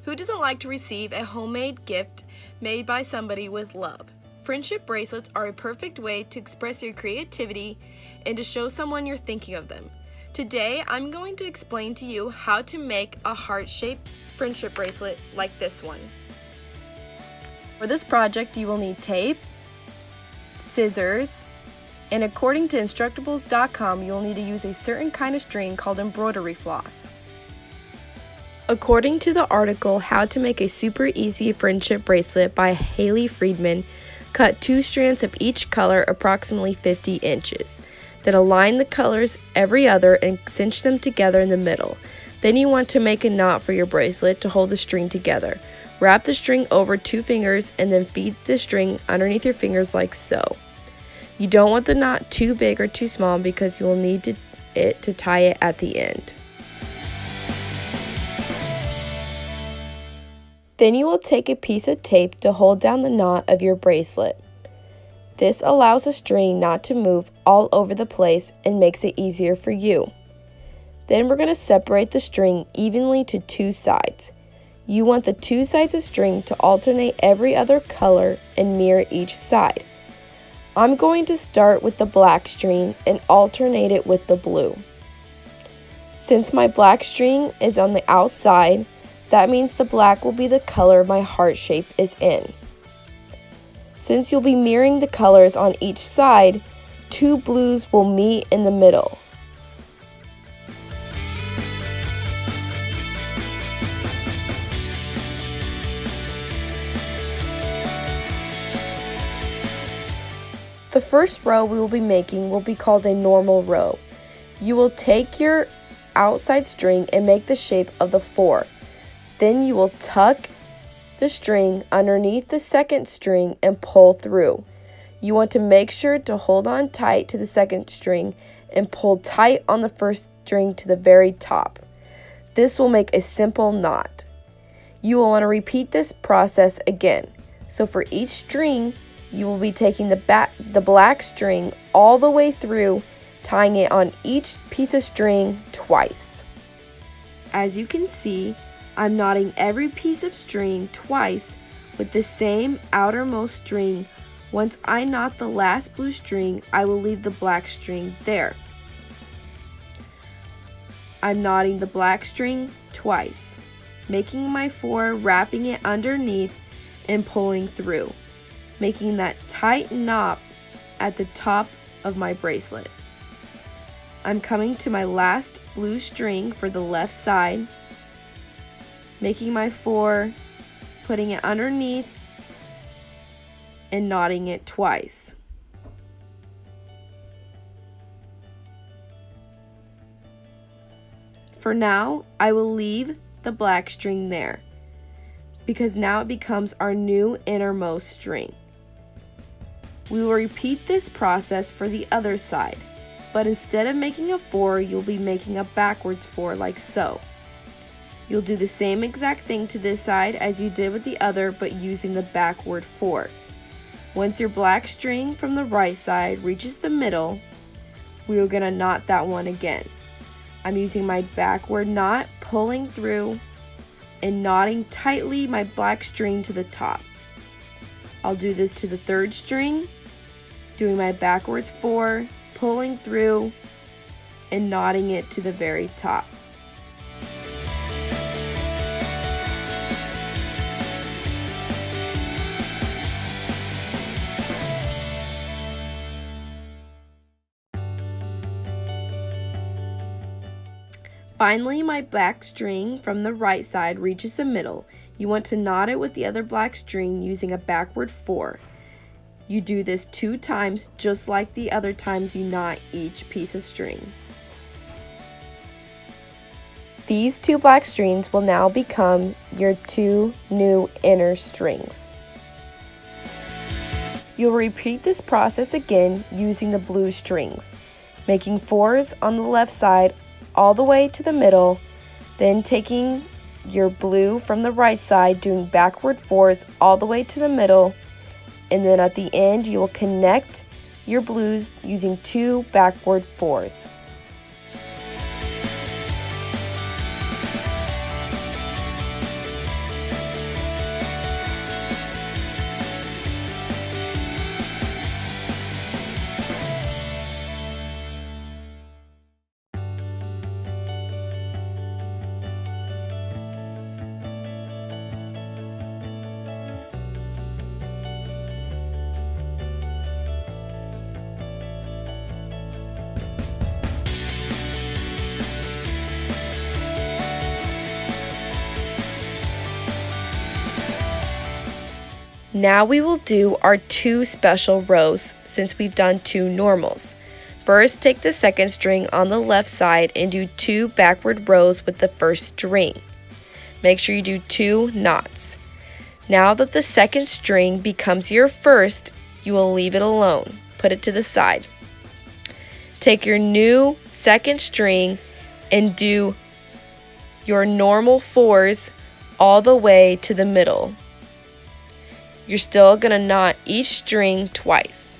Who doesn't like to receive a homemade gift made by somebody with love? Friendship bracelets are a perfect way to express your creativity and to show someone you're thinking of them. Today, I'm going to explain to you how to make a heart-shaped friendship bracelet like this one. For this project, you will need tape, scissors, and according to Instructables.com, you will need to use a certain kind of string called embroidery floss. According to the article, How to Make a Super Easy Friendship Bracelet by Haley Friedman, cut 2 strands of each color approximately 50 inches. Then align the colors every other and cinch them together in the middle. Then you want to make a knot for your bracelet to hold the string together. Wrap the string over 2 fingers and then feed the string underneath your fingers like so. You don't want the knot too big or too small because you will need it to tie it at the end. Then you will take a piece of tape to hold down the knot of your bracelet. This allows the string not to move all over the place and makes it easier for you. Then we're going to separate the string evenly to 2 sides. You want the 2 sides of string to alternate every other color and mirror each side. I'm going to start with the black string and alternate it with the blue. Since my black string is on the outside, that means the black will be the color my heart shape is in. Since you'll be mirroring the colors on each side, 2 blues will meet in the middle. The first row we will be making will be called a normal row. You will take your outside string and make the shape of the 4. Then you will tuck the string underneath the second string and pull through. You want to make sure to hold on tight to the second string and pull tight on the first string to the very top. This will make a simple knot. You will want to repeat this process again. So for each string, you will be taking the black string all the way through, tying it on each piece of string twice. As you can see, I'm knotting every piece of string twice with the same outermost string. Once I knot the last blue string, I will leave the black string there. I'm knotting the black string twice, making my 4, wrapping it underneath and pulling through, making that tight knot at the top of my bracelet. I'm coming to my last blue string for the left side, making my 4, putting it underneath and knotting it twice. For now, I will leave the black string there because now it becomes our new innermost string. We will repeat this process for the other side, but instead of making a 4, you'll be making a backwards 4 like so. You'll do the same exact thing to this side as you did with the other, but using the backward 4. Once your black string from the right side reaches the middle, we are going to knot that one again. I'm using my backward knot, pulling through and knotting tightly my black string to the top. I'll do this to the 3rd string, doing my backwards 4, pulling through and knotting it to the very top. Finally, my black string from the right side reaches the middle. You want to knot it with the other black string using a backward 4. You do this 2 times just like the other times you knot each piece of string. These 2 black strings will now become your 2 new inner strings. You'll repeat this process again using the blue strings, making 4s on the left side all the way to the middle, then taking your blue from the right side, doing backward 4s all the way to the middle, and then at the end you will connect your blues using 2 backward 4s. Now we will do our 2 special rows since we've done 2 normals. First, take the second string on the left side and do 2 backward rows with the first string. Make sure you do 2 knots. Now that the second string becomes your first, you will leave it alone. Put it to the side. Take your new second string and do your normal 4s all the way to the middle. You're still going to knot each string twice.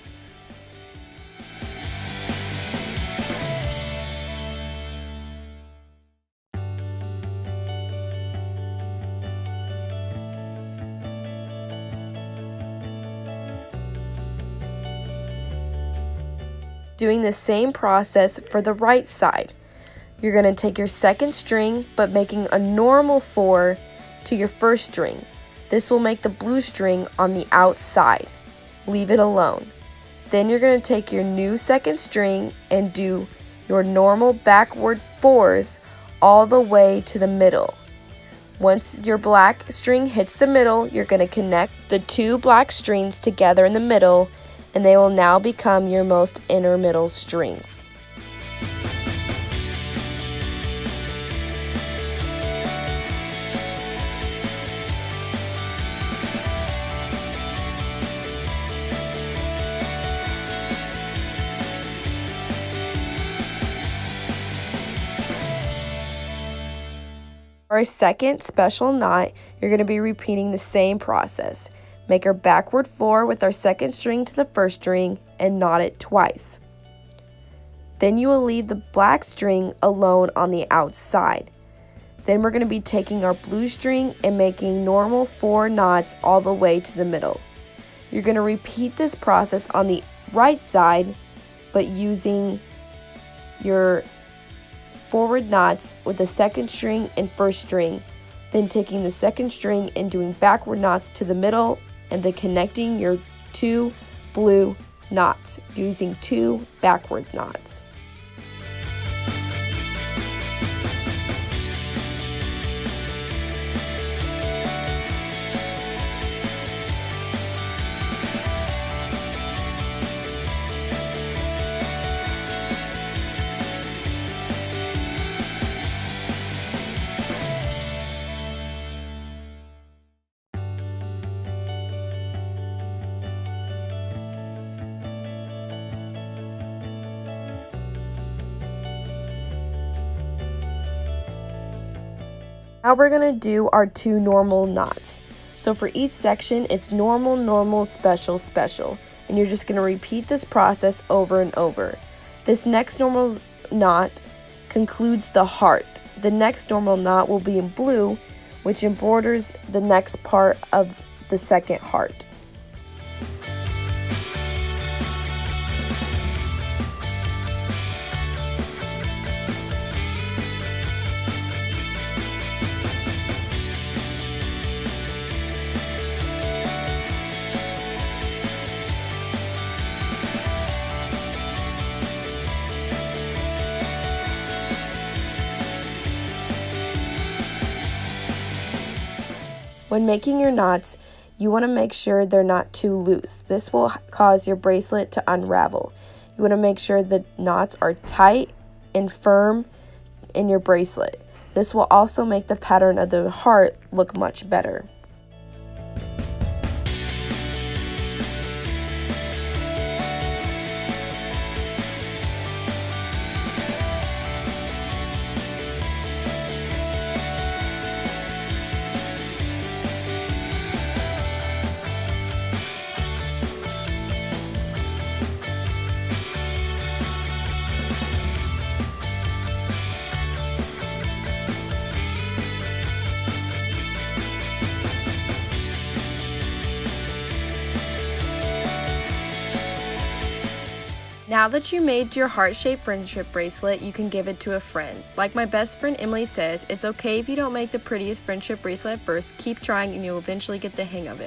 Doing the same process for the right side. You're going to take your second string but making a normal 4 to your first string. This will make the blue string on the outside. Leave it alone. Then you're going to take your new second string and do your normal backward 4s all the way to the middle. Once your black string hits the middle, you're going to connect the 2 black strings together in the middle, and they will now become your most inner middle strings. For our second special knot, you're going to be repeating the same process. Make our backward 4 with our second string to the first string and knot it twice. Then you will leave the black string alone on the outside. Then we're going to be taking our blue string and making normal 4 knots all the way to the middle. You're going to repeat this process on the right side, but using your forward knots with the second string and first string, then taking the second string and doing backward knots to the middle, and then connecting your 2 blue knots using 2 backward knots. Now we're going to do our 2 normal knots. So for each section, it's normal, normal, special, special. And you're just going to repeat this process over and over. This next normal knot concludes the heart. The next normal knot will be in blue, which embroiders the next part of the second heart. When making your knots, you want to make sure they're not too loose. This will cause your bracelet to unravel. You want to make sure the knots are tight and firm in your bracelet. This will also make the pattern of the heart look much better. Now that you made your heart-shaped friendship bracelet, you can give it to a friend. Like my best friend Emily says, it's okay if you don't make the prettiest friendship bracelet at first. Keep trying and you'll eventually get the hang of it.